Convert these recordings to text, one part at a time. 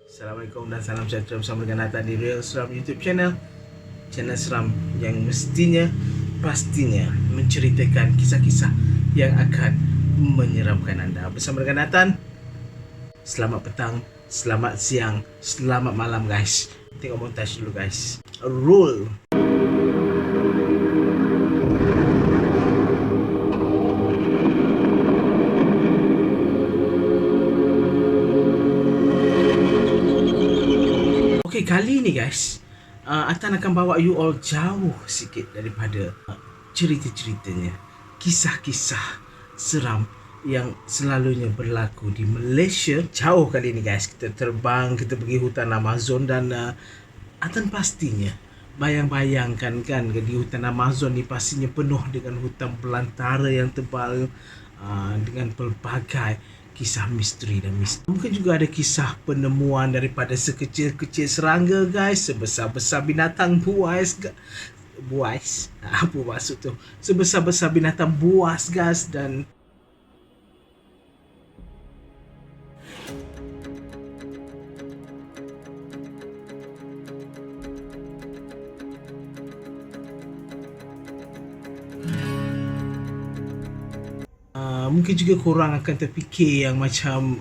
Assalamualaikum dan salam sejahtera bersama dengan Nathan di Real Seram YouTube channel. Channel seram yang mestinya, pastinya menceritakan kisah-kisah yang akan menyeramkan anda. Bersama dengan Nathan. Selamat petang, selamat siang, selamat malam guys. Tengok montage dulu guys. Roll. Okay, kali ni guys, Atan akan bawa you all jauh sikit daripada cerita-ceritanya, kisah-kisah seram yang selalunya berlaku di Malaysia. Jauh kali ni guys, kita terbang, kita pergi hutan Amazon dan Atan pastinya bayang-bayangkan kan di hutan Amazon ni pastinya penuh dengan hutan belantara yang tebal, dengan pelbagai kisah misteri dan misteri. Mungkin juga ada kisah penemuan daripada sekecil-kecil serangga guys, sebesar-besar binatang buas. Buas? Apa maksud tu? Sebesar-besar binatang buas guys. Dan mungkin juga korang akan terfikir yang macam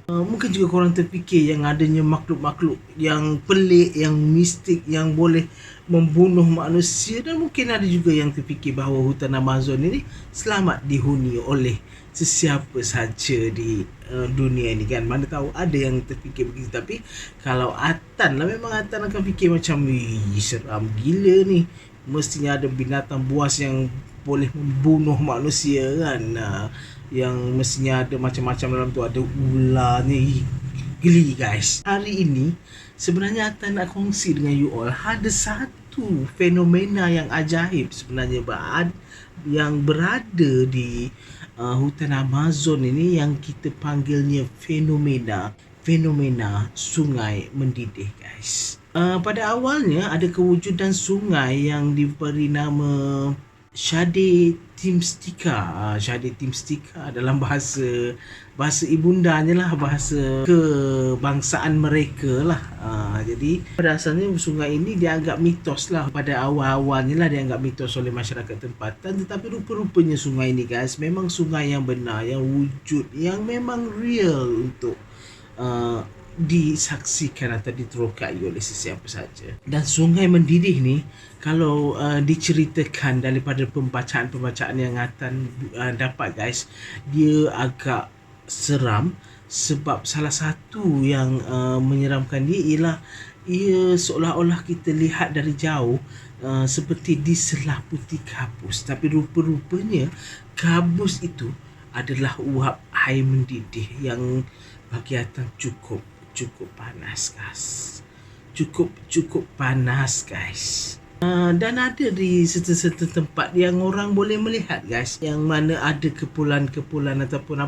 mungkin juga korang terfikir yang adanya makhluk-makhluk yang pelik, yang mistik, yang boleh membunuh manusia. Dan mungkin ada juga yang terfikir bahawa hutan Amazon ini selamat dihuni oleh sesiapa saja di dunia ini kan. Mana tahu ada yang terfikir begitu. Tapi kalau Atan lah, memang Atan akan fikir macam seram gila ni. Mestinya ada binatang buas yang boleh membunuh manusia kan, yang mestinya ada macam-macam dalam tu, ada ular ni. Geli guys. Hari ini sebenarnya Atan nak kongsi dengan you all ada satu fenomena yang ajaib sebenarnya yang berada di hutan Amazon ini, yang kita panggilnya fenomena sungai mendidih guys. Pada awalnya ada kewujudan sungai yang diberi nama Shade Timstika. Shade Timstika dalam bahasa ibundanya lah, bahasa kebangsaan mereka lah. Jadi pada asalnya sungai ini dianggap mitos lah. Pada awal-awalnya lah dianggap mitos oleh masyarakat tempatan. Tetapi rupa-rupanya sungai ini guys memang sungai yang benar, yang wujud, yang memang real untuk disaksikan atau diterokai oleh sesiapa saja. Dan sungai mendidih ni kalau diceritakan daripada pembacaan yang Atan dapat guys, dia agak seram. Sebab salah satu yang menyeramkan dia ialah ia seolah-olah kita lihat dari jauh seperti diselaputi kabus. Tapi rupa-rupanya kabus itu adalah uap air mendidih yang bagi Atan cukup panas guys. Cukup panas guys. Dan ada di serta-serta tempat yang orang boleh melihat guys, yang mana ada kepulan-kepulan ataupun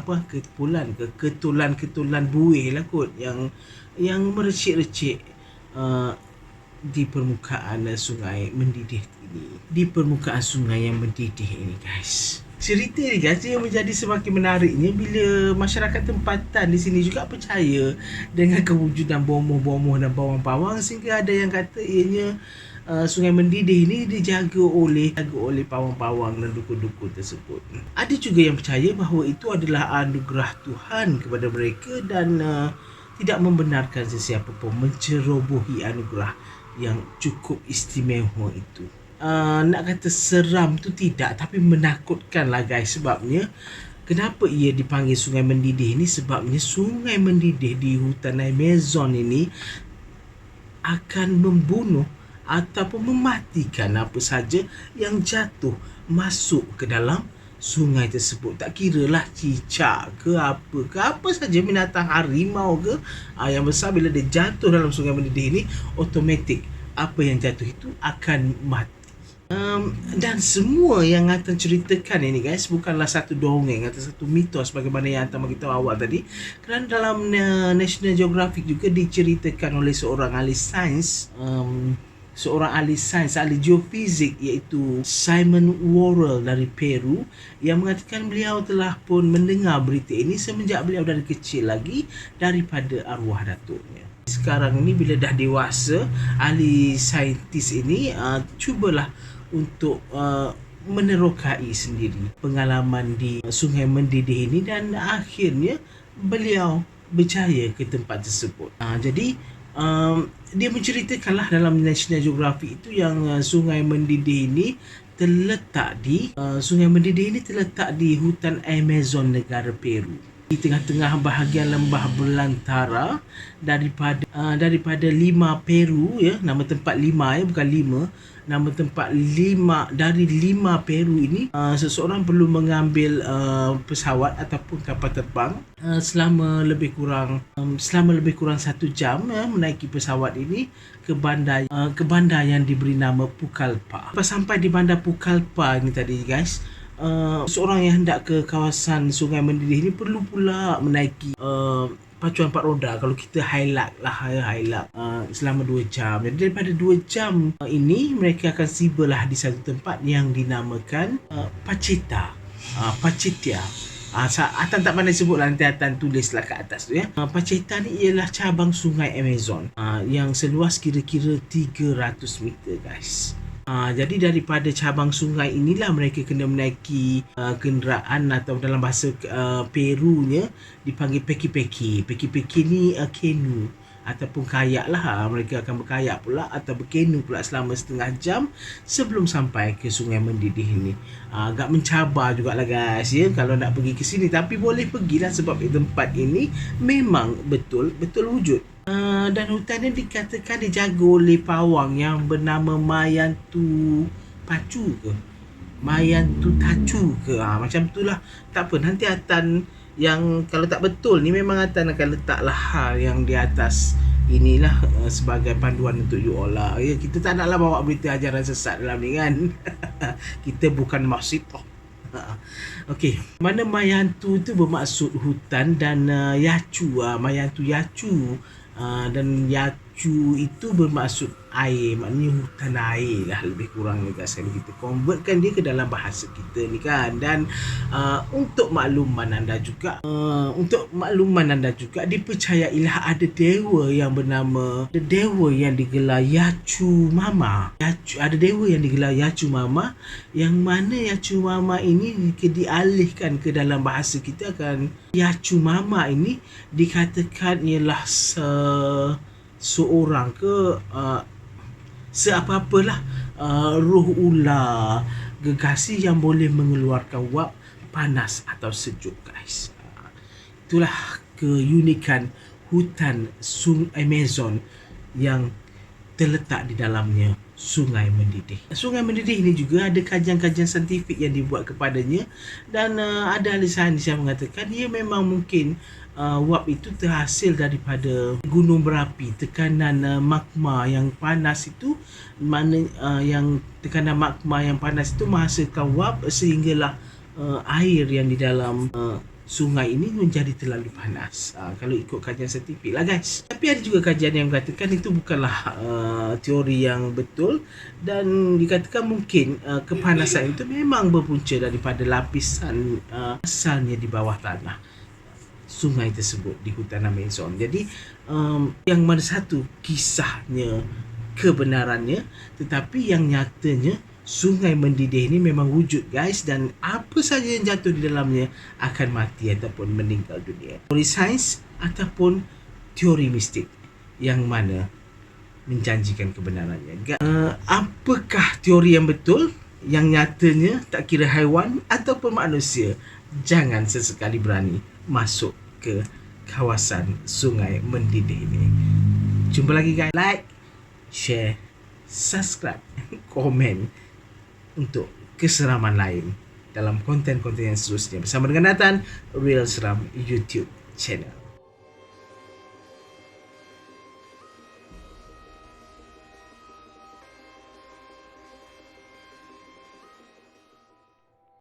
ketulan buih lah kot, yang merecik-recik di permukaan sungai mendidih ini. Di permukaan sungai yang mendidih ini guys. Cerita ni guys yang menjadi semakin menariknya bila masyarakat tempatan di sini juga percaya dengan kewujudan bomoh-bomoh dan pawang-pawang, sehingga ada yang kata ianya sungai mendidih ini dijaga oleh pawang-pawang dan dukun-dukun tersebut. Ada juga yang percaya bahawa itu adalah anugerah Tuhan kepada mereka dan tidak membenarkan sesiapa pun mencerobohi anugerah yang cukup istimewa itu. Nak kata seram tu tidak, tapi menakutkan lah guys. Sebabnya kenapa ia dipanggil sungai mendidih ni? Sebabnya sungai mendidih di hutan Amazon ini akan membunuh ataupun mematikan apa saja yang jatuh masuk ke dalam sungai tersebut. Tak kira lah cicak ke apa saja, binatang harimau ke yang besar, bila dia jatuh dalam sungai mendidih ini, automatik apa yang jatuh itu akan mati. Dan semua yang Atan ceritakan ini guys bukanlah satu dongeng atau satu mitos bagaimana yang Atan beritahu awal tadi. Kerana dalam National Geographic juga diceritakan oleh seorang ahli sains, ahli geofizik, iaitu Simon Worrell dari Peru, yang mengatakan beliau telah pun mendengar berita ini semenjak beliau dari kecil lagi daripada arwah datuknya. Sekarang ni bila dah dewasa, ahli saintis ini cubalah untuk menerokai sendiri pengalaman di Sungai Mendidih ini, dan akhirnya beliau berjaya ke tempat tersebut. Jadi dia menceritakanlah dalam National Geographic itu yang Sungai Mendidih ini terletak di hutan Amazon negara Peru, di tengah-tengah bahagian lembah belantara daripada Lima Peru, ya, nama tempat Lima, ya, bukan Lima, nama tempat Lima. Dari Lima Peru ini seseorang perlu mengambil pesawat ataupun kapal terbang selama lebih kurang 1 jam, ya, menaiki pesawat ini ke bandar yang diberi nama Pucallpa. Lepas sampai di bandar Pucallpa ini tadi, guys, seorang yang hendak ke kawasan Sungai Mendidih ini perlu pula menaiki pacuan 4 roda. Kalau kita highlight selama 2 jam. Jadi daripada 2 jam ini mereka akan tibalah di satu tempat yang dinamakan Pachitia. Atan tak pandai sebut lah, nanti Atan tulislah kat atas tu, ya. Pachitia ni ialah cabang sungai Amazon yang seluas kira-kira 300 meter, guys. Jadi daripada cabang sungai inilah mereka kena menaiki kenderaan, atau dalam bahasa Perunya dipanggil peki-peki. Peki-peki ni kenu ataupun kayak lah. Mereka akan berkayak pula atau berkenu pula selama setengah jam sebelum sampai ke Sungai Mendidih ini. Agak mencabar jugalah, guys, ya, kalau nak pergi ke sini. Tapi boleh pergilah sebab tempat ini memang betul-betul wujud. Dan hutan ini dikatakan dijaga oleh pawang yang bernama Mayantu Pacu ke Mayantu Tacu ke, macam itulah. Tak apa, nanti Atan yang kalau tak betul ni memang Atan akan letaklah yang di atas inilah sebagai panduan untuk you all lah, ya. Kita tak naklah bawa berita ajaran sesat dalam ni, kan. Kita bukan maksud. Okey, mana Mayantu tu bermaksud hutan, dan Yacu, Mayantu Yacu, dan Yacu itu bermaksud air, maknanya hutan air lah lebih kurangnya, guys, kalau kita convertkan dia ke dalam bahasa kita ni, kan. Dan untuk makluman anda juga, dipercayailah ada dewa yang digelar Yacu Mama. Ada dewa yang digelar Yacu Mama, yang mana Yacu Mama ini dialihkan ke dalam bahasa kita akan Yacu Mama ini dikatakan ialah seorang ke seapa-apalah roh ular gegasi yang boleh mengeluarkan wap panas atau sejuk, guys. Itulah keunikan hutan Amazon yang terletak di dalamnya Sungai Mendidih. Sungai Mendidih ini juga ada kajian-kajian saintifik yang dibuat kepadanya, dan ada ahli sains yang mengatakan ia memang mungkin wap itu terhasil daripada gunung berapi. Tekanan magma yang panas itu menghasilkan wap, sehinggalah air yang di dalam sungai ini menjadi terlalu panas. Kalau ikut kajian saintifik lah, guys. Tapi ada juga kajian yang mengatakan itu bukanlah teori yang betul, dan dikatakan mungkin kepanasan itu memang berpunca daripada lapisan asalnya di bawah tanah sungai tersebut di hutan Amazon. Jadi yang mana satu kisahnya kebenarannya, tetapi yang nyatanya Sungai Mendidih ini memang wujud, guys, dan apa saja yang jatuh di dalamnya akan mati ataupun meninggal dunia. Teori sains ataupun teori mistik yang mana menjanjikan kebenarannya. Apakah teori yang betul, yang nyatanya tak kira haiwan ataupun manusia? Jangan sesekali berani masuk ke kawasan Sungai Mendidih ini. Jumpa lagi, guys. Like, share, subscribe, komen untuk keseraman lain dalam konten-konten yang seterusnya bersama dengan Nathan Real Seram YouTube channel.